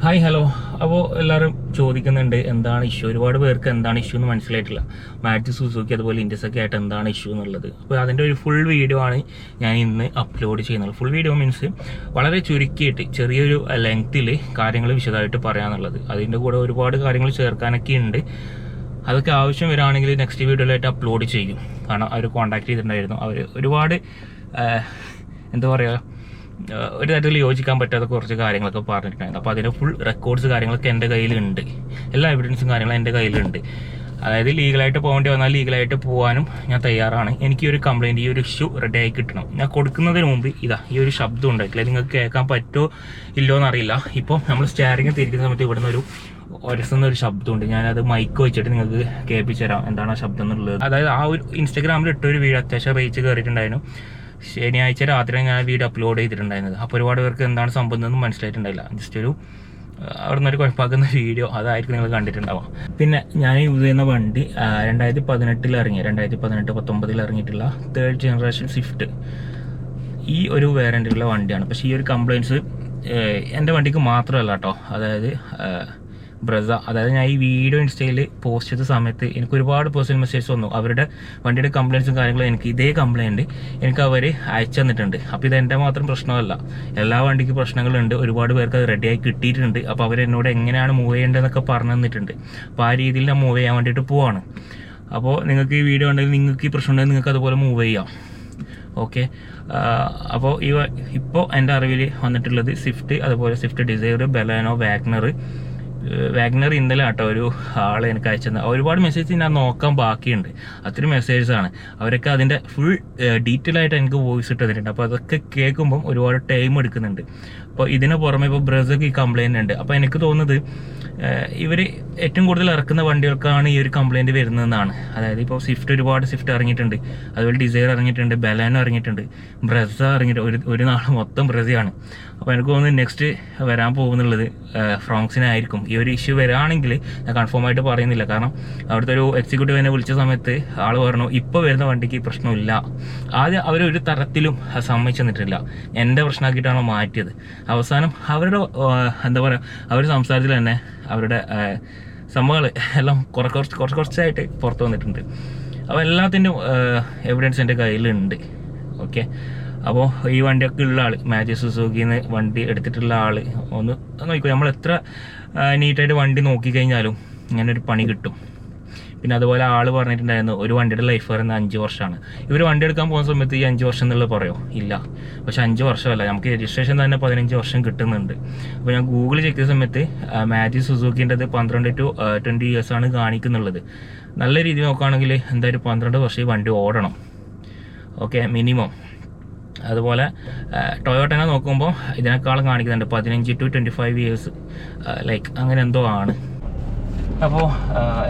Hi hello. അപ്പോൾ എല്ലാവരും ചോദിക്കുന്നുണ്ട് എന്താണ് ഇഷ്യൂ. ഒരുപാട് പേർക്ക് എന്താണ് ഇഷ്യൂ എന്ന് മനസ്സിലായിട്ടില്ല. മാരുതി സുസുക്കി അതുപോലെ ഇൻഡസൊക്കെ ആയിട്ട് എന്താണ് ഇഷ്യൂ എന്നുള്ളത്. അപ്പോൾ അതിൻ്റെ ഒരു ഫുൾ വീഡിയോ ആണ് ഞാൻ ഇന്ന് അപ്ലോഡ് ചെയ്യുന്നത്. ഫുൾ വീഡിയോ മീൻസ് വളരെ ചുരുക്കിയിട്ട് ചെറിയൊരു ലെങ്ത്തിൽ കാര്യങ്ങൾ വിശദമായിട്ട് പറയാനുള്ളത്. അതിൻ്റെ കൂടെ ഒരുപാട് കാര്യങ്ങൾ ചേർക്കാനൊക്കെ ഉണ്ട്. അതൊക്കെ ആവശ്യം വരികയാണെങ്കിൽ നെക്സ്റ്റ് വീഡിയോയിലായിട്ട് അപ്ലോഡ് ചെയ്യും. കാരണം അവർ കോൺടാക്ട് ചെയ്തിട്ടുണ്ടായിരുന്നു. അവർ ഒരുപാട് എന്താ പറയുക, ഒരു തരത്തിൽ യോജിക്കാൻ പറ്റാത്ത കുറച്ച് കാര്യങ്ങളൊക്കെ പറഞ്ഞിട്ടുണ്ടായിരുന്നു. അപ്പോൾ അതിൻ്റെ ഫുൾ റെക്കോർഡ്സ് കാര്യങ്ങളൊക്കെ എൻ്റെ കയ്യിലുണ്ട്. എല്ലാ എവിഡൻസും കാര്യങ്ങളും എൻ്റെ കയ്യിലുണ്ട്. അതായത് ലീഗലായിട്ട് പോകേണ്ടി വന്നാൽ ലീഗലായിട്ട് പോകാനും ഞാൻ തയ്യാറാണ്. എനിക്ക് ഈ ഒരു കംപ്ലയിൻറ്റ്, ഈ ഒരു ഇഷ്യൂ റെഡി ആയി കിട്ടണം. ഞാൻ കൊടുക്കുന്നതിന് മുമ്പ് ഈ ഒരു ശബ്ദം ഉണ്ടായിട്ടില്ല. നിങ്ങൾക്ക് കേൾക്കാൻ പറ്റുമോ ഇല്ലയോ എന്നറിയില്ല. ഇപ്പോൾ നമ്മൾ സ്റ്റിയറിംഗ് തിരിക്കുന്ന സമയത്ത് ഇവിടുന്ന് ഒരു ഒരസുന്നൊരു ശബ്ദമുണ്ട്. ഞാനത് മൈക്ക് വെച്ചിട്ട് നിങ്ങൾക്ക് കേൾപ്പിച്ചു തരാം എന്താണ് ആ ശബ്ദം എന്നുള്ളത്. അതായത് ആ ഒരു ഇൻസ്റ്റാഗ്രാമിൽ ഇട്ടൊരു വീഡിയോ അത്യാവശ്യം റീച്ച് കയറിയിട്ടുണ്ടായിരുന്നു. ശനിയാഴ്ച രാത്രി ഞാൻ വീഡിയോ അപ്ലോഡ് ചെയ്തിട്ടുണ്ടായിരുന്നത്. അപ്പോൾ ഒരുപാട് പേർക്ക് എന്താണ് സംഭവം എന്നൊന്നും മനസ്സിലായിട്ടുണ്ടായില്ല. ജസ്റ്റ് ഒരു അവിടെ നിന്നൊരു കുഴപ്പമാക്കുന്ന വീഡിയോ അതായിരിക്കും നിങ്ങൾ കണ്ടിട്ടുണ്ടാവാം. പിന്നെ ഞാൻ യൂസ് ചെയ്യുന്ന വണ്ടി 2018 ഇറങ്ങി, 2018-19 ഇറങ്ങിയിട്ടുള്ള 3rd ജനറേഷൻ സ്വിഫ്റ്റ്. ഈ ഒരു വേരിയൻറ്റിലുള്ള വണ്ടിയാണ്. പക്ഷേ ഈ ഒരു കംപ്ലയിൻറ്റ്സ് എൻ്റെ വണ്ടിക്ക് മാത്രമല്ല കേട്ടോ. അതായത് ബ്രസ, അതായത് ഞാൻ ഈ വീഡിയോ ഇൻസ്റ്റയിൽ പോസ്റ്റ് ചെയ്ത സമയത്ത് എനിക്ക് ഒരുപാട് പേഴ്സണൽ മെസ്സേജ് വന്നു. അവരുടെ വണ്ടിയുടെ കംപ്ലയിൻറ്റ്സും കാര്യങ്ങളും എനിക്ക് ഇതേ കംപ്ലയിൻറ്റ് എനിക്ക് അവർ അയച്ചു തന്നിട്ടുണ്ട്. അപ്പോൾ ഇതെൻ്റെ മാത്രം പ്രശ്നമല്ല, എല്ലാ വണ്ടിക്ക് പ്രശ്നങ്ങളുണ്ട്. ഒരുപാട് പേർക്ക് അത് റെഡിയായി കിട്ടിയിട്ടുണ്ട്. അപ്പോൾ അവരെന്നോട് എങ്ങനെയാണ് മൂവ് ചെയ്യേണ്ടതെന്നൊക്കെ പറഞ്ഞു തന്നിട്ടുണ്ട്. അപ്പോൾ ആ രീതിയിൽ ഞാൻ മൂവ് ചെയ്യാൻ വേണ്ടിയിട്ട് പോവാണ്. അപ്പോൾ നിങ്ങൾക്ക് ഈ വീഡിയോ ഉണ്ടെങ്കിൽ നിങ്ങൾക്ക് ഈ പ്രശ്നം ഉണ്ടെങ്കിൽ നിങ്ങൾക്ക് അതുപോലെ മൂവ് ചെയ്യാം. ഓക്കെ. അപ്പോൾ ഇപ്പോൾ എൻ്റെ അറിവിൽ വന്നിട്ടുള്ളത് സ്വിഫ്റ്റ്, അതുപോലെ സ്വിഫ്റ്റ് ഡിസയർ, ബെലാനോ, വാഗ്നർ ഇന്നലെ കേട്ടോ ഒരു ആൾ എനിക്ക് അയച്ചത്. ഒരുപാട് മെസ്സേജ് ഞാൻ നോക്കാൻ ബാക്കിയുണ്ട്. അത്രയും മെസ്സേജസാണ്. അവരൊക്കെ അതിൻ്റെ ഫുൾ ഡീറ്റെയിൽ ആയിട്ട് എനിക്ക് വോയിസ് ഇട്ട് തന്നിട്ടുണ്ട്. അപ്പോൾ അതൊക്കെ കേൾക്കുമ്പം ഒരുപാട് ടൈം എടുക്കുന്നുണ്ട്. അപ്പോൾ ഇതിന് പുറമെ ഇപ്പോൾ ബ്രസക്ക് ഈ കംപ്ലയിൻ്റ് ഉണ്ട്. അപ്പോൾ എനിക്ക് തോന്നുന്നത് ഇവർ ഏറ്റവും കൂടുതൽ ഇറക്കുന്ന വണ്ടികൾക്കാണ് ഈ ഒരു കംപ്ലയിൻറ്റ് വരുന്നതെന്നാണ്. അതായത് ഇപ്പോൾ ഒരുപാട് സ്വിഫ്റ്റ് ഇറങ്ങിയിട്ടുണ്ട്, അതുപോലെ ഡിസയർ ഇറങ്ങിയിട്ടുണ്ട്, ബെലാനോ ഇറങ്ങിയിട്ടുണ്ട്, ബ്രസ ഇറങ്ങിയിട്ട് ഒരു നാൾ മൊത്തം ബ്രസയാണ്. അപ്പോൾ എനിക്ക് തോന്നുന്നു നെക്സ്റ്റ് വരാൻ പോകുന്നുള്ളത് ഫ്രോങ്സിനായിരിക്കും. ഈ ഒരു ഇഷ്യൂ വരികയാണെങ്കിൽ ഞാൻ കൺഫേം ആയിട്ട് പറയുന്നില്ല. കാരണം അവിടുത്തെ ഒരു എക്സിക്യൂട്ടീവ് എന്നെ വിളിച്ച സമയത്ത് ആൾ പറഞ്ഞു ഇപ്പോൾ വരുന്ന വണ്ടിക്ക് പ്രശ്നമില്ല. ആദ്യം അവരൊരു തരത്തിലും സമ്മതിച്ചു തന്നിട്ടില്ല. എൻ്റെ പ്രശ്നമാക്കിയിട്ടാണ് മാറ്റിയത്. അവസാനം അവരുടെ എന്താ പറയുക, അവർ സംസാരത്തിൽ തന്നെ അവരുടെ സംഭവങ്ങൾ എല്ലാം കുറച്ചായിട്ട് പുറത്ത് വന്നിട്ടുണ്ട്. അപ്പോൾ എല്ലാത്തിൻ്റെ എവിഡൻസ് എൻ്റെ കയ്യിലുണ്ട്. ഓക്കെ. അപ്പോൾ ഈ വണ്ടിയൊക്കെ ഉള്ള ആൾ, മാരുതി സുസുക്കിയിൽ നിന്ന് വണ്ടി എടുത്തിട്ടുള്ള ആൾ ഒന്ന് നോക്കിക്കോ. നമ്മൾ എത്ര നീറ്റായിട്ട് വണ്ടി നോക്കിക്കഴിഞ്ഞാലും ഇങ്ങനെ ഒരു പണി കിട്ടും. പിന്നെ അതുപോലെ ആൾ പറഞ്ഞിട്ടുണ്ടായിരുന്നു ഒരു വണ്ടിയുടെ ലൈഫ് പറയുന്നത് 5 വർഷമാണ്. ഇവർ വണ്ടി എടുക്കാൻ പോകുന്ന സമയത്ത് ഈ 5 വർഷം എന്നുള്ളത് പറയുമോ? ഇല്ല. പക്ഷെ 5 വർഷമല്ല, നമുക്ക് രജിസ്ട്രേഷൻ തന്നെ 15 വർഷം കിട്ടുന്നുണ്ട്. അപ്പോൾ ഞാൻ ഗൂഗിൾ ചെക്ക് ചെയ്ത സമയത്ത് മാരുതി സുസുക്കിൻ്റെത് 12 to 20 years ആണ് കാണിക്കുന്നുള്ളത്. നല്ല രീതിയിൽ നോക്കുകയാണെങ്കിൽ എന്തായാലും 12 വർഷം ഈ വണ്ടി ഓടണം. Okay, minimum. അതുപോലെ ടൊയോട്ടനെ നോക്കുമ്പോൾ ഇതിനേക്കാളും കാണിക്കുന്നുണ്ട് 15 to 25 years, ലൈക്ക് അങ്ങനെ എന്തോ ആണ്. അപ്പോൾ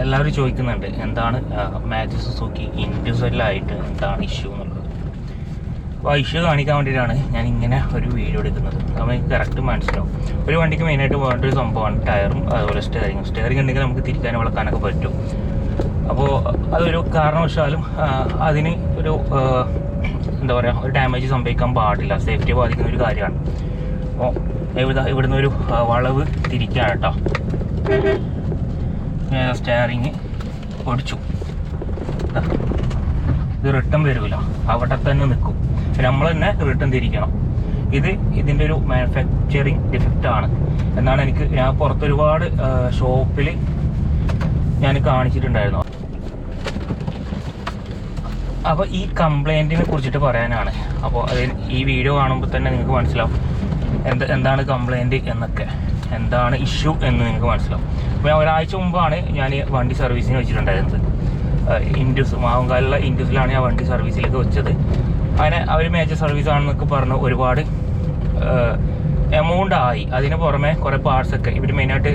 എല്ലാവരും ചോദിക്കുന്നുണ്ട് എന്താണ് മാരുതി സുസുക്കി ഇൻഡിവിജ്വലായിട്ട് എന്താണ് ഇഷ്യൂ എന്നുള്ളത്. അപ്പോൾ ആ ഇഷ്യൂ കാണിക്കാൻ വേണ്ടിയിട്ടാണ് ഞാൻ ഇങ്ങനെ ഒരു വീഡിയോ എടുക്കുന്നത്. അപ്പോൾ എനിക്ക് കറക്റ്റ് മനസ്സിലാവും. ഒരു വണ്ടിക്ക് മെയിനായിട്ട് വേണ്ട ഒരു സംഭവമാണ് ടയറും അതുപോലെ സ്റ്റിയറിംഗ് ഉണ്ടെങ്കിൽ നമുക്ക് തിരിക്കാനും വളക്കാനൊക്കെ പറ്റും. അപ്പോൾ അതൊരു കാരണവശാലും അതിന് ഒരു എന്താ പറയുക, ഒരു ഡാമേജ് സംഭവിക്കാൻ പാടില്ല. സേഫ്റ്റിയെ ബാധിക്കുന്ന ഒരു കാര്യമാണ്. അപ്പോൾ ഇവിടുന്ന് ഒരു വളവ് തിരിക്കുകയാണ് കേട്ടോ. സ്റ്റിയറിങ് ഒടിച്ചു. ഇത് റിട്ടേൺ വരില്ല, അവിടെ തന്നെ നിൽക്കും. നമ്മൾ തന്നെ റിട്ടേൺ തിരിക്കണം. ഇതിൻ്റെ ഒരു മാനുഫാക്ചറിങ് ഡിഫക്റ്റ് ആണ് എന്നാണ് ഞാൻ പുറത്തൊരുപാട് ഷോപ്പിൽ ഞാൻ കാണിച്ചിട്ടുണ്ടായിരുന്നു. അപ്പോൾ ഈ കംപ്ലയിൻറ്റിനെ കുറിച്ചിട്ട് പറയാനാണ്. അപ്പോൾ ഈ വീഡിയോ കാണുമ്പോൾ തന്നെ നിങ്ങൾക്ക് മനസ്സിലാവും എന്താണ് കംപ്ലയിൻറ്റ് എന്നൊക്കെ, എന്താണ് ഇഷ്യൂ എന്ന് നിങ്ങൾക്ക് മനസ്സിലാവും. അപ്പോൾ ഒരാഴ്ച മുമ്പാണ് ഞാൻ വണ്ടി സർവീസിന് വെച്ചിട്ടുണ്ടായിരുന്നത്. മാവുങ്കാലുള്ള ഇൻഡ്യൂസിലാണ് ഞാൻ വണ്ടി സർവീസിലേക്ക് വെച്ചത്. അങ്ങനെ അവർ മേജർ സർവീസ് ആണെന്നൊക്കെ പറഞ്ഞ് ഒരുപാട് എമൗണ്ട് ആയി. അതിന് പുറമെ കുറേ പാർട്സൊക്കെ ഇവർ മെയിനായിട്ട്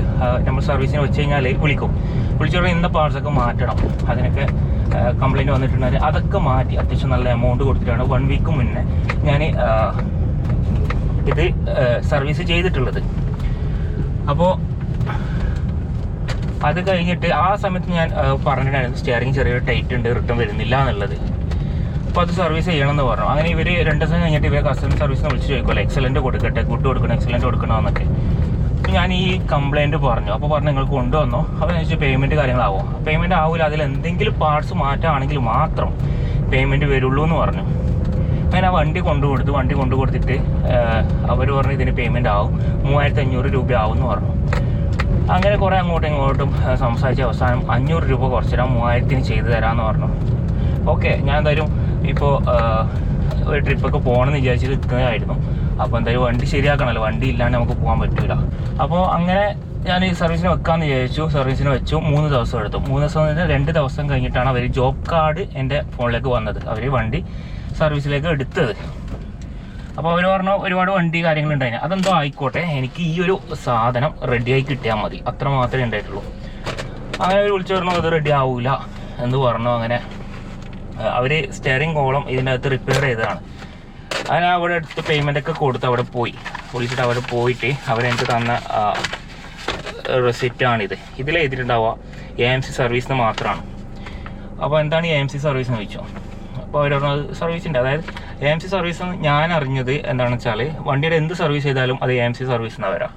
നമ്മൾ സർവീസിന് വെച്ച് കഴിഞ്ഞാൽ വിളിച്ചു പറഞ്ഞാൽ ഇന്ന പാർട്സൊക്കെ മാറ്റണം. അതിനൊക്കെ കംപ്ലയിൻറ്റ് വന്നിട്ടുണ്ടെങ്കിൽ അതൊക്കെ മാറ്റി അത്യാവശ്യം നല്ല എമൗണ്ട് കൊടുത്തിട്ടാണ് 1 week മുന്നേ ഞാൻ ഇത് സർവീസ് ചെയ്തിട്ടുള്ളത്. അപ്പോൾ അത് കഴിഞ്ഞിട്ട് ആ സമയത്ത് ഞാൻ പറഞ്ഞിട്ടുണ്ടായിരുന്നു സ്റ്റിയറിംഗ് ചെറിയൊരു ടൈറ്റ് ഉണ്ട്, റിട്ടേൺ വരുന്നില്ല എന്നുള്ളത്. അപ്പോൾ അത് സർവീസ് ചെയ്യണമെന്ന് പറഞ്ഞു. അങ്ങനെ ഇവർ 2 ദിവസം കഴിഞ്ഞിട്ട് ഇവരെ കസ്റ്റമർ സർവീസിനെ വിളിച്ച് ചോദിക്കുമല്ലോ, എക്സലൻറ്റ് കൊടുക്കട്ടെ, ഗുഡ് കൊടുക്കണം, എക്സലൻറ്റ് കൊടുക്കണമെന്നൊക്കെ. ഞാൻ ഈ കംപ്ലൈൻറ്റ് പറഞ്ഞു. അപ്പോൾ പറഞ്ഞു നിങ്ങൾ കൊണ്ടുവന്നോ. അപ്പോൾ ഞാൻ ചോദിച്ചു പേയ്മെൻറ്റ് കാര്യങ്ങളാവോ. പേയ്മെൻറ്റ് ആവില്ല, അതിൽ എന്തെങ്കിലും പാർട്സ് മാറ്റാണെങ്കിൽ മാത്രം പേയ്മെൻറ്റ് വരുള്ളൂ എന്ന് പറഞ്ഞു. ഞാൻ ആ വണ്ടി കൊണ്ടു കൊടുത്തിട്ട് അവർ പറഞ്ഞു ഇതിന് പേയ്മെൻറ്റ് ആവും 3500 രൂപ ആവും എന്ന് പറഞ്ഞു. അങ്ങനെ കുറേ അങ്ങോട്ടും ഇങ്ങോട്ടും സംസാരിച്ച അവസാനം 500 രൂപ കുറച്ച് തരാം, 3000 ചെയ്ത് തരാമെന്ന് പറഞ്ഞു. ഓക്കെ, ഞാൻ എന്തായാലും ഇപ്പോൾ ഒരു ട്രിപ്പൊക്കെ പോകണമെന്ന് വിചാരിച്ചിട്ട് നിൽക്കുന്നതായിരുന്നു. അപ്പോൾ എന്തായാലും വണ്ടി ശരിയാക്കണമല്ലോ, വണ്ടി ഇല്ലാണ്ട് നമുക്ക് പോകാൻ പറ്റില്ല. അപ്പോൾ അങ്ങനെ ഞാൻ ഈ സർവീസിന് വെക്കാമെന്ന് വിചാരിച്ചു. സർവീസിന് വെച്ചു. 3 ദിവസം എടുത്തു. 3 ദിവസം കഴിഞ്ഞാൽ 2 ദിവസം കഴിഞ്ഞിട്ടാണ് അവർ ജോബ് കാർഡ് എൻ്റെ ഫോണിലേക്ക് വന്നത്. അവർ വണ്ടി സർവീസിലേക്ക് എടുത്തത്. അപ്പോൾ അവർ പറഞ്ഞു ഒരുപാട് വണ്ടി കാര്യങ്ങളുണ്ടായിരുന്നു. അതെന്തോ ആയിക്കോട്ടെ, എനിക്ക് ഈ ഒരു സാധനം റെഡിയായി കിട്ടിയാൽ മതി, അത്ര മാത്രമേ ഉണ്ടായിട്ടുള്ളൂ. അങ്ങനെ അവർ വിളിച്ചു പറഞ്ഞു അത് റെഡി ആവില്ല എന്ന് പറഞ്ഞു. അങ്ങനെ അവർ സ്റ്റിയറിംഗ് കോളം ഇതിൻ്റെ അകത്ത് റിപ്പയർ ചെയ്തതാണ്. അങ്ങനെ അവിടെ അടുത്ത് പേയ്മെൻ്റൊക്കെ കൊടുത്ത് അവിടെ പോയി വിളിച്ചിട്ട് അവിടെ പോയിട്ട് അവരെനിക്ക് തന്ന റെസിപ്റ്റാണിത്. ഇതിൽ എഴുതിയിട്ടുണ്ടാവുക AMC സർവീസിന് മാത്രമാണ്. അപ്പോൾ എന്താണ് ഈ AMC സർവീസ് എന്ന് ചോദിച്ചു. അപ്പോൾ അവർ പറഞ്ഞത് സർവീസിൻ്റെ, അതായത് AMC സർവീസ് ഞാൻ അറിഞ്ഞത് എന്താണെന്ന് വെച്ചാൽ വണ്ടിയുടെ എന്ത് സർവീസ് ചെയ്താലും അത് AMC സർവീസ് എന്നാണ് വരാം.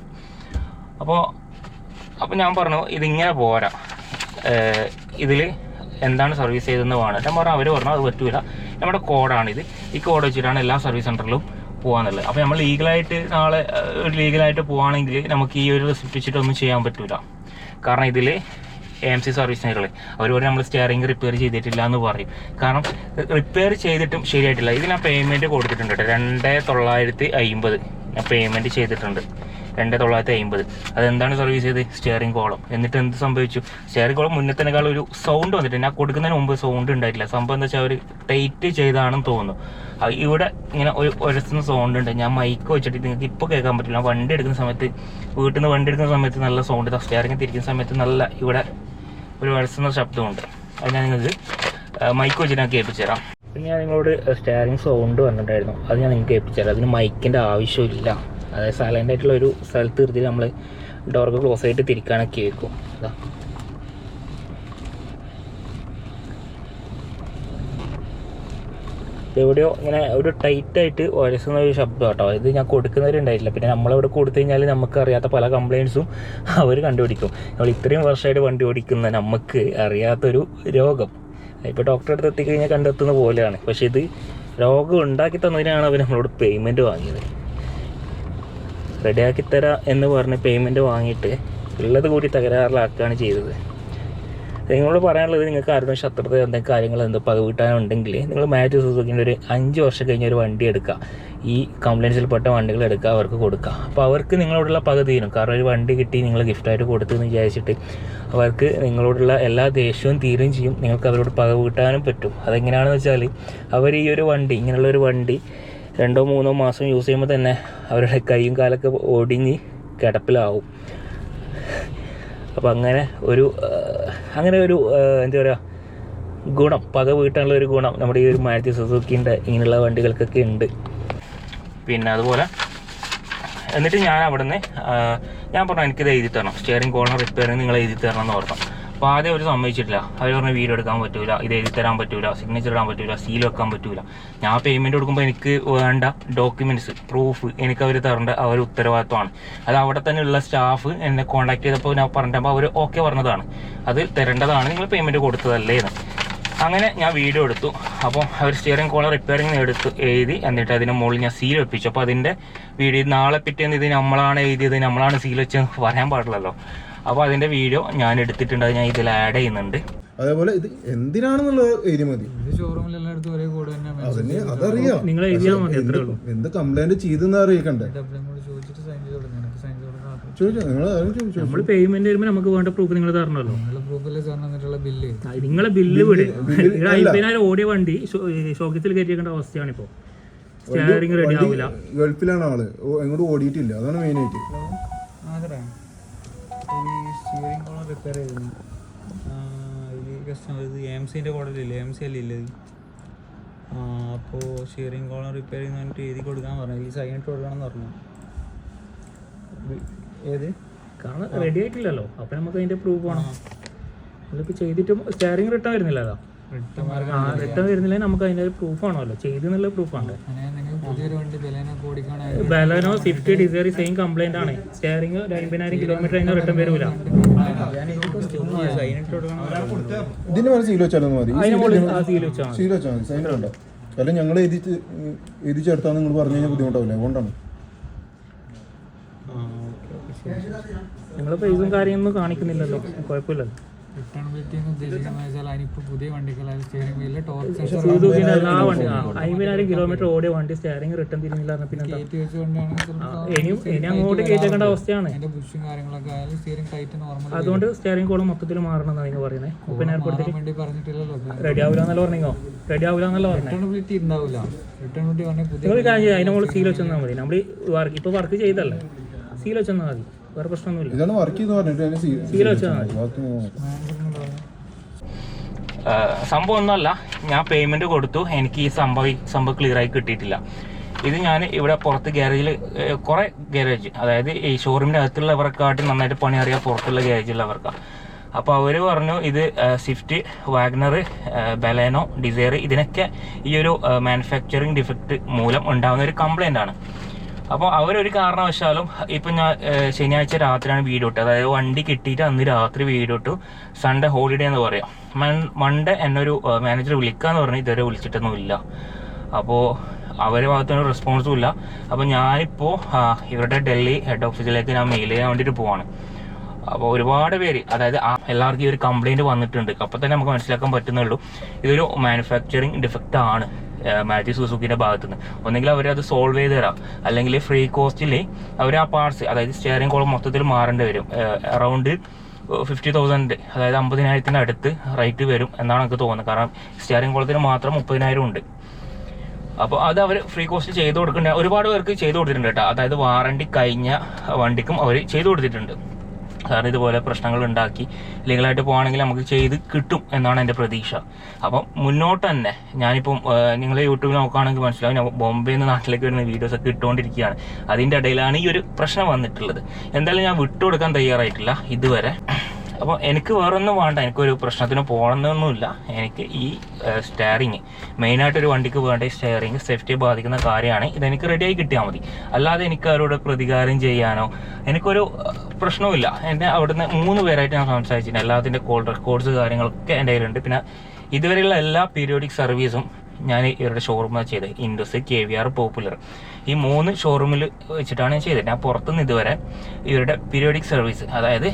അപ്പോൾ ഞാൻ പറഞ്ഞു ഇതിങ്ങനെ പോരാ, ഇതിൽ എന്താണ് സർവീസ് ചെയ്തതെന്ന് വേണം. ഞാൻ പറഞ്ഞു, അവർ പറഞ്ഞു അത് പറ്റൂല, നമ്മുടെ കോഡാണിത്, ഈ കോഡ് വെച്ചിട്ടാണ് എല്ലാ സർവീസ് സെൻ്ററിലും പോകാന്നുള്ളത്. അപ്പോൾ നമ്മൾ നാളെ ലീഗലായിട്ട് പോവുകയാണെങ്കിൽ നമുക്ക് ഈ ഒരു റെസിപ്റ്റ് വെച്ചിട്ടൊന്നും ചെയ്യാൻ പറ്റൂല. കാരണം ഇതിൽ AMC സർവീസിനുകൾ അവർ പറയും നമ്മൾ സ്റ്റിയറിംഗ് റിപ്പയർ ചെയ്തിട്ടില്ല എന്ന് പറയും. കാരണം റിപ്പയർ ചെയ്തിട്ടും ശരിയായിട്ടില്ല. ഇത് ഞാൻ പേയ്മെൻറ്റ് കൊടുത്തിട്ടുണ്ട് കേട്ടോ, 2950 ഞാൻ പേയ്മെൻറ്റ് ചെയ്തിട്ടുണ്ട്, 2950. അതെന്താണ് സർവീസ് ചെയ്ത് സ്റ്റിയറിംഗ് കോളം. എന്നിട്ട് എന്ത് സംഭവിച്ചു, സ്റ്റിയറിംഗ് കോളം മുന്നത്തേക്കാൾ ഒരു സൗണ്ട് വന്നിട്ട് ഞാൻ കൊടുക്കുന്നതിന് മുമ്പ് സൗണ്ട് ഉണ്ടായിട്ടില്ല. സംഭവം എന്താ വെച്ചാൽ അവർ ടൈറ്റ് ചെയ്താണെന്ന് തോന്നുന്നു. ഇവിടെ ഇങ്ങനെ ഒരസുന്ന സൗണ്ട് ഉണ്ട്. ഞാൻ മൈക്ക് വെച്ചിട്ട് നിങ്ങൾക്ക് ഇപ്പോൾ കേൾക്കാൻ പറ്റില്ല. വണ്ടി എടുക്കുന്ന സമയത്ത്, വീട്ടിൽ നിന്ന് വണ്ടി എടുക്കുന്ന സമയത്ത് നല്ല സൗണ്ട്, സ്റ്റിയറിംഗ് തിരിക്കുന്ന സമയത്ത് നല്ല ഇവിടെ ഒരു വരസുന്ന ശബ്ദമുണ്ട്. അത് ഞാൻ നിങ്ങൾക്ക് മൈക്ക് വെച്ചിട്ട് ഞാൻ കേൾപ്പിച്ചു തരാം. പിന്നെ ഞാൻ നിങ്ങളോട് സ്റ്റിയറിംഗ് സൗണ്ട് വന്നിട്ടുണ്ടായിരുന്നു, അത് ഞാൻ നിങ്ങൾക്ക് കേൾപ്പിച്ചു തരാം. അതിന് മൈക്കിൻ്റെ ആവശ്യമില്ല. അതായത് സൈലൻ്റ് ആയിട്ടുള്ള ഒരു സ്ഥലത്ത് നിർത്തിയിട്ട് നമ്മൾ ഡോർക്ക് ക്ലോസ് ആയിട്ട് തിരിക്കാനൊക്കെ കേൾക്കും. അതാ എവിടെയോ ഇങ്ങനെ ഒരു ടൈറ്റായിട്ട് വരസുന്ന ഒരു ശബ്ദം കേട്ടോ. ഇത് ഞാൻ കൊടുക്കുന്നവരുണ്ടായിട്ടില്ല. പിന്നെ നമ്മളിവിടെ കൊടുത്തു കഴിഞ്ഞാൽ നമുക്ക് അറിയാത്ത പല കംപ്ലയിൻസും അവർ കണ്ടുപിടിക്കും. നമ്മൾ ഇത്രയും വർഷമായിട്ട് വണ്ടി ഓടിക്കുന്ന നമുക്ക് അറിയാത്തൊരു രോഗം ഇപ്പോൾ ഡോക്ടറെ അടുത്ത് എത്തിക്കഴിഞ്ഞാൽ കണ്ടെത്തുന്ന പോലെയാണ്. പക്ഷേ ഇത് രോഗം ഉണ്ടാക്കി തന്നതിനാണ് അവർ നമ്മളോട് പേയ്മെൻറ്റ് വാങ്ങിയത്. റെഡിയാക്കിത്തരാം എന്ന് പറഞ്ഞ് പേയ്മെൻറ്റ് വാങ്ങിയിട്ട് ഉള്ളത് കൂടി തകരാറിലാക്കുകയാണ് ചെയ്തത്. നിങ്ങളോട് പറയാനുള്ളത്, നിങ്ങൾക്ക് ആരുടെ ശത്രുത എന്തെങ്കിലും കാര്യങ്ങൾ പക വീട്ടാനുണ്ടെങ്കിൽ നിങ്ങൾ മാരുതി സുസുക്കിൻ്റെ ഒരു 5 വർഷം കഴിഞ്ഞ ഒരു വണ്ടി എടുക്കുക, ഈ കംപ്ലയിൻസിൽപ്പെട്ട വണ്ടികൾ എടുക്കുക, അവർക്ക് കൊടുക്കുക. അപ്പോൾ അവർക്ക് നിങ്ങളോടുള്ള പക തീരും. കാരണം ഒരു വണ്ടി കിട്ടി നിങ്ങൾ ഗിഫ്റ്റായിട്ട് കൊടുത്തെന്ന് വിചാരിച്ചിട്ട് അവർക്ക് നിങ്ങളോടുള്ള എല്ലാ ദേഷ്യവും തീരും ചെയ്യും. നിങ്ങൾക്ക് അവരോട് പക വീട്ടാനും പറ്റും. അതെങ്ങനെയാണെന്ന് വെച്ചാൽ അവർ ഈ ഒരു വണ്ടി, ഇങ്ങനെയുള്ളൊരു വണ്ടി 2-3 മാസം യൂസ് ചെയ്യുമ്പോൾ തന്നെ അവരുടെ കൈയും കാലൊക്കെ ഒടിഞ്ഞ് കിടപ്പിലാവും. അപ്പോൾ അങ്ങനെ ഒരു എന്താ പറയുക ഗുണം, പക വീട്ടാനുള്ള ഒരു ഗുണം നമ്മുടെ ഈ ഒരു മാരുതി സുസുക്കിൻ്റെ ഇങ്ങനെയുള്ള വണ്ടികൾക്കൊക്കെ ഉണ്ട്. പിന്നെ അതുപോലെ എന്നിട്ട് ഞാൻ അവിടുന്ന് ഞാൻ പറഞ്ഞു എനിക്കിത് എഴുതി തരണം, സ്റ്റിയറിംഗ് കോർണർ റിപ്പയറിങ് നിങ്ങൾ എഴുതി തരണം എന്ന് പറഞ്ഞു. അപ്പോൾ ആദ്യം അവർ സമ്മതിച്ചിട്ടില്ല. അവർ പറഞ്ഞ വീഡിയോ എടുക്കാൻ പറ്റൂല, ഇത് എഴുതി തരാൻ പറ്റൂല, സിഗ്നേച്ചർ ഇടാൻ പറ്റൂല, സീൽ വെക്കാൻ പറ്റൂല. ഞാൻ പേയ്മെൻറ്റ് കൊടുക്കുമ്പോൾ എനിക്ക് വേണ്ട ഡോക്യുമെൻറ്റ്സ്, പ്രൂഫ് എനിക്ക് അവർ തരേണ്ട അവർ ഉത്തരവാദിത്വമാണ്. അത് അവിടെ തന്നെ ഉള്ള സ്റ്റാഫ് എന്നെ കോൺടാക്ട് ചെയ്തപ്പോൾ ഞാൻ പറഞ്ഞപ്പോൾ അവർ ഓക്കെ പറഞ്ഞതാണ്, അത് തരേണ്ടതാണ്, നിങ്ങൾ പേയ്മെൻറ്റ് കൊടുത്തതല്ലേ എന്ന്. അങ്ങനെ ഞാൻ വീഡിയോ എടുത്തു. അപ്പോൾ അവർ സ്റ്റിയറിംഗ് കോളർ റിപ്പയറിങ് എഴുതി, എന്നിട്ട് അതിന് മുകളിൽ ഞാൻ സീൽ വെപ്പിച്ചു. അപ്പോൾ അതിൻ്റെ വീഡിയോ നാളെ പിറ്റേന്ന് ഇത് നമ്മളാണ് എഴുതിയത്, നമ്മളാണ് സീൽ വെച്ചെന്ന് പറയാൻ പാടില്ലല്ലോ. അപ്പോൾ അതിൻ്റെ വീഡിയോ ഞാൻ എടുത്തിട്ടുണ്ട്, അത് ഞാൻ ഇതിൽ ആഡ് ചെയ്യുന്നുണ്ട്. അതേപോലെ ഇത് എന്തിനാണെന്നുള്ളത് എഴുതി മതി. അതറിയാം, നിങ്ങൾ എഴുതിയാൽ മതി. എന്ത് കംപ്ലൈന്റ് ചെയ്തെന്ന് അറിയിക്കണ്ടേ? നമ്മൾ പേയ്മെന്റ് വരുമ്പോൾ നമുക്ക് വേണ്ട പ്രൂഫ് നിങ്ങൾ തരണമല്ലോ. നിങ്ങളെ ബില്ല് വിടും. 50,000 ഓടിയ വണ്ടി ഷോക്കത്തിൽ കയറ്റിയേക്കേണ്ട അവസ്ഥയാണ് ഇപ്പോൾ. സ്റ്റിയറിംഗ് റെഡി ആവില്ല. ഗൾഫിലാണ് ആള്, എങ്ങോട്ട് ഓടിയിട്ടില്ല. അതാണ് മെയിൻ ആയിട്ട്. സ്റ്റിയറിംഗ് കോളം റിപ്പയർ ചെയ്തിരുന്നു. കസ്റ്റമർ ഇത് AMCൻ്റെ കോളേജില്ലേ, AMC അല്ലേ ഇല്ലത്. അപ്പോൾ സ്റ്റിയറിംഗ് കോളം റിപ്പയർ ചെയ്യുന്ന പറഞ്ഞിട്ട് എഴുതി കൊടുക്കാൻ പറഞ്ഞു, ഈ സൈൻ ഇട്ട് കൊടുക്കണം എന്ന് പറഞ്ഞു. ഏത് കാരണം റെഡി ആയിട്ടില്ലല്ലോ, അപ്പം നമുക്ക് അതിൻ്റെ പ്രൂഫ് വേണം. അതിപ്പോൾ ചെയ്തിട്ടും സ്റ്റിയറിംഗ് റിട്ടേൺ വരുന്നില്ല. അതാ റിട്ടേൺ വരുന്നില്ലെങ്കിൽ നമുക്ക് അതിൻ്റെ ഒരു പ്രൂഫ് ആണല്ലോ, ചെയ്തെന്നുള്ള പ്രൂഫാണ്. Baleno Swift Dzire same complaint ആണ്. സ്റ്റിയറിംഗ് 50,000 കിലോമീറ്റർ അതിന് റിട്ടേൺ വരില്ല. ഇതിന് വേറെ സീൽ വെച്ചാലൊന്നും മതി. അതിന് മുകളിൽ സീൽ വെച്ചാൽ സീൽ വെച്ചാൽ മതി, സൈൻ വേണ്ട. അല്ല ഞങ്ങൾ എഴുതി ചേർത്താന്ന് നിങ്ങൾ പറഞ്ഞു കഴിഞ്ഞാൽ ബുദ്ധിമുട്ടാവില്ല, അതുകൊണ്ടാണ്. നിങ്ങൾ പ്രൈസും കാര്യമൊന്നും കാണിക്കുന്നില്ലല്ലോ, കുഴപ്പമില്ലല്ലോ. സുസുക്കിന്റെ എല്ലാ വണ്ടി 50,000 കിലോമീറ്റർ ഓടിയ വണ്ടി സ്റ്റിയറിംഗ് റിട്ടേൺ തിരിഞ്ഞില്ല. പിന്നെ ഇനി അങ്ങോട്ട് കയറ്റേണ്ട അവസ്ഥയാണ്. അതുകൊണ്ട് സ്റ്റിയറിംഗ് കോളം മൊത്തത്തിൽ മാറണം എന്നാണ് നിങ്ങൾ പറയുന്നത്. പിന്നെ എയർപോർട്ടിൽ റെഡി ആവില്ല എന്നല്ല പറഞ്ഞോ, റെഡി ആവില്ല എന്നല്ല പറഞ്ഞത്. നിങ്ങൾ കാര്യം അതിന് മുകളിൽ സീൽ വെച്ചെന്നാൽ മതി. നമ്മൾ ഇപ്പോൾ വർക്ക് ചെയ്തല്ലേ, സീൽ വെച്ചെന്നാൽ മതി, വേറെ പ്രശ്നമൊന്നുമില്ല. ഇതാണ് വർക്ക് ചെയ്ത് പറഞ്ഞിട്ട് സീൽ വെച്ചാൽ മതി. സംഭവം ഒന്നുമല്ല, ഞാൻ പേയ്മെന്റ് കൊടുത്തു, എനിക്ക് ഈ സംഭവം ക്ലിയർ ആയി കിട്ടിയിട്ടില്ല. ഇത് ഞാൻ ഇവിടെ പുറത്ത് ഗ്യാരേജിൽ കുറേ ഗ്യാരേജ്, അതായത് ഈ ഷോറൂമിൻ്റെ അകത്തുള്ളവർക്കായിട്ട് നന്നായിട്ട് പണി അറിയാൻ പുറത്തുള്ള ഗ്യാരേജുള്ളവർക്കാണ്. അപ്പോൾ അവർ പറഞ്ഞു ഇത് സ്വിഫ്റ്റ്, വാഗ്നർ, ബലേനോ, ഡിസയർ ഇതിനൊക്കെ ഈ ഒരു മാനുഫാക്ചറിങ് ഡിഫക്റ്റ് മൂലം ഉണ്ടാകുന്ന ഒരു കംപ്ലൈൻ്റ് ആണ്. അപ്പോൾ അവരൊരു കാരണവശാലും ഇപ്പം ഞാൻ ശനിയാഴ്ച രാത്രിയാണ് വീഡിയോ ഇട്ടത്, അതായത് വണ്ടി കിട്ടിയിട്ട് അന്ന് രാത്രി വീഡിയോ ഇട്ടു. സൺഡേ ഹോളിഡേ എന്ന് പറയാം. മൺഡേ എന്നൊരു മാനേജർ വിളിക്കാമെന്ന് പറഞ്ഞ് ഇതുവരെ വിളിച്ചിട്ടൊന്നുമില്ല. അപ്പോൾ അവരുടെ ഭാഗത്തുനിന്ന് റെസ്പോൺസും ഇല്ല. അപ്പോൾ ഞാനിപ്പോൾ ഇവരുടെ ഡൽഹി ഹെഡ് ഓഫീസിലേക്ക് ഞാൻ മെയിൽ ചെയ്യാൻ വേണ്ടിയിട്ട് പോവാണ്. അപ്പോൾ ഒരുപാട് പേര്, അതായത് എല്ലാവർക്കും ഈ ഒരു കംപ്ലയിൻറ്റ് വന്നിട്ടുണ്ട്. അപ്പോൾ തന്നെ നമുക്ക് മനസ്സിലാക്കാൻ പറ്റുന്നുള്ളൂ ഇതൊരു മാനുഫാക്ചറിങ് ഡിഫക്റ്റ് ആണ് മാരുതി സുസുക്കിൻ്റെ ഭാഗത്തുനിന്ന്. ഒന്നെങ്കിൽ അവരത് സോൾവ് ചെയ്ത് തരാം, അല്ലെങ്കിൽ ഫ്രീ കോസ്റ്റിൽ അവർ ആ പാർട്സ്, അതായത് സ്റ്റിയറിംഗ് കോളം മൊത്തത്തിൽ മാറേണ്ടി വരും. അറൗണ്ട് 50,000, അതായത് 50,000 അടുത്ത് റേറ്റ് വരും എന്നാണ് എനിക്ക് തോന്നുന്നത്. കാരണം സ്റ്റിയറിംഗ് കോളത്തിന് മാത്രം 30,000 ഉണ്ട്. അപ്പോൾ അത് അവർ ഫ്രീ കോസ്റ്റ് ചെയ്ത് കൊടുക്കേണ്ട ഒരുപാട് പേർക്ക് ചെയ്ത് കൊടുത്തിട്ടുണ്ട് കേട്ടോ. അതായത് വാറണ്ടി കഴിഞ്ഞ വണ്ടിക്കും അവർ ചെയ്ത് കൊടുത്തിട്ടുണ്ട്. കാരണം ഇതുപോലെ പ്രശ്നങ്ങൾ ഉണ്ടാക്കി ലീഗലായിട്ട് പോകുകയാണെങ്കിൽ നമുക്ക് ചെയ്ത് കിട്ടും എന്നാണ് എൻ്റെ പ്രതീക്ഷ. അപ്പം മുന്നോട്ട് തന്നെ ഞാനിപ്പം നിങ്ങൾ യൂട്യൂബിൽ നോക്കുകയാണെങ്കിൽ മനസ്സിലാവും, ഞാൻ ബോംബെയിൽ നിന്ന് നാട്ടിലേക്ക് വരുന്ന വീഡിയോസൊക്കെ ഇട്ടുകൊണ്ടിരിക്കുകയാണ്. അതിൻ്റെ ഇടയിലാണ് ഈ ഒരു പ്രശ്നം വന്നിട്ടുള്ളത്. എന്തായാലും ഞാൻ വിട്ടുകൊടുക്കാൻ തയ്യാറായിട്ടില്ല ഇതുവരെ. അപ്പോൾ എനിക്ക് വേറൊന്നും വേണ്ട, എനിക്കൊരു പ്രശ്നത്തിന് പോകണമെന്നൊന്നുമില്ല. എനിക്ക് ഈ സ്റ്റെയറിങ് മെയിനായിട്ടൊരു വണ്ടിക്ക് വേണ്ട ഈ സ്റ്റെയറിങ് സേഫ്റ്റിയെ ബാധിക്കുന്ന കാര്യമാണ്. ഇതെനിക്ക് റെഡിയായി കിട്ടിയാൽ മതി. അല്ലാതെ എനിക്ക് അവരോട് പ്രതികാരം ചെയ്യാനോ എനിക്കൊരു പ്രശ്നവുമില്ല. എൻ്റെ അവിടുന്ന് 3 പേരായിട്ട് ഞാൻ സംസാരിച്ചിട്ടുണ്ട്. എല്ലാത്തിൻ്റെ കോൾ റെക്കോർഡ്സ് കാര്യങ്ങളൊക്കെ എൻ്റെ കയ്യിലുണ്ട്. പിന്നെ ഇതുവരെയുള്ള എല്ലാ പീരിയോഡിക് സർവീസും ഞാൻ ഇവരുടെ ഷോറൂമിൽ ചെയ്തത്. ഇൻഡസ്, KVR, പോപ്പുലർ, ഈ 3 ഷോറൂമിൽ വെച്ചിട്ടാണ് ഞാൻ ചെയ്തത്. ഞാൻ പുറത്തുനിന്ന് ഇതുവരെ ഇവരുടെ പീരിയോഡിക് സർവീസ്, അതായത്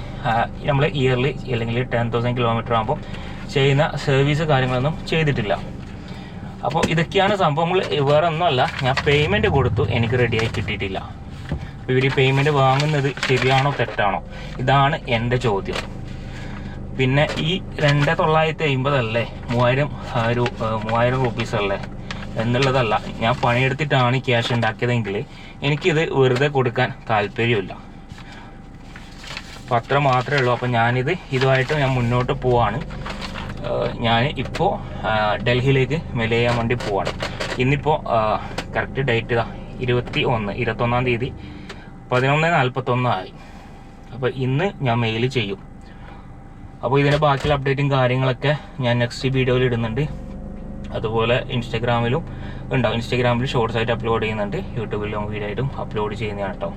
നമ്മൾ ഇയർലി അല്ലെങ്കിൽ 10,000 കിലോമീറ്റർ ആകുമ്പോൾ ചെയ്യുന്ന സർവീസ് കാര്യങ്ങളൊന്നും ചെയ്തിട്ടില്ല. അപ്പോൾ ഇതൊക്കെയാണ് സംഭവങ്ങൾ, വേറെ ഒന്നുമല്ല. ഞാൻ പേയ്മെൻറ്റ് കൊടുത്തു, എനിക്ക് റെഡിയായി കിട്ടിയിട്ടില്ല. അപ്പോൾ ഇവർ ഈ പേയ്മെൻറ്റ് വാങ്ങുന്നത് ശരിയാണോ തെറ്റാണോ, ഇതാണ് എൻ്റെ ചോദ്യം. പിന്നെ ഈ 2,950 അല്ലേ, 3,000 റുപ്പീസ് അല്ലേ എന്നുള്ളതല്ല. ഞാൻ പണിയെടുത്തിട്ടാണ് ക്യാഷ് ഉണ്ടാക്കിയതെങ്കിൽ എനിക്കിത് വെറുതെ കൊടുക്കാൻ താല്പര്യമില്ല. അപ്പോൾ അത്ര മാത്രമേ ഉള്ളൂ. അപ്പോൾ ഇതുമായിട്ട് ഞാൻ മുന്നോട്ട് പോവാണ്. ഞാൻ ഇപ്പോൾ ഡൽഹിയിലേക്ക് മെയിൽ ചെയ്യാൻ വേണ്ടി പോവാണ്. ഇന്നിപ്പോൾ കറക്റ്റ് ഡേറ്റ് 21-ാം തീയതി 11:41 ആയി. അപ്പോൾ ഇന്ന് ഞാൻ മെയിൽ ചെയ്യും. അപ്പോൾ ഇതിൻ്റെ ബാക്കിയുള്ള അപ്ഡേറ്റും കാര്യങ്ങളൊക്കെ ഞാൻ നെക്സ്റ്റ് വീഡിയോയിൽ ഇടുന്നുണ്ട്. അതുപോലെ ഇൻസ്റ്റാഗ്രാമിലും ഉണ്ടാവും. ഇൻസ്റ്റാഗ്രാമിൽ ഷോർട്സ് ആയിട്ട് അപ്ലോഡ് ചെയ്യുന്നുണ്ട്, യൂട്യൂബിൽ ലോങ് വീഡിയോ ആയിട്ടും അപ്ലോഡ് ചെയ്യുന്നതാണ് കേട്ടോ.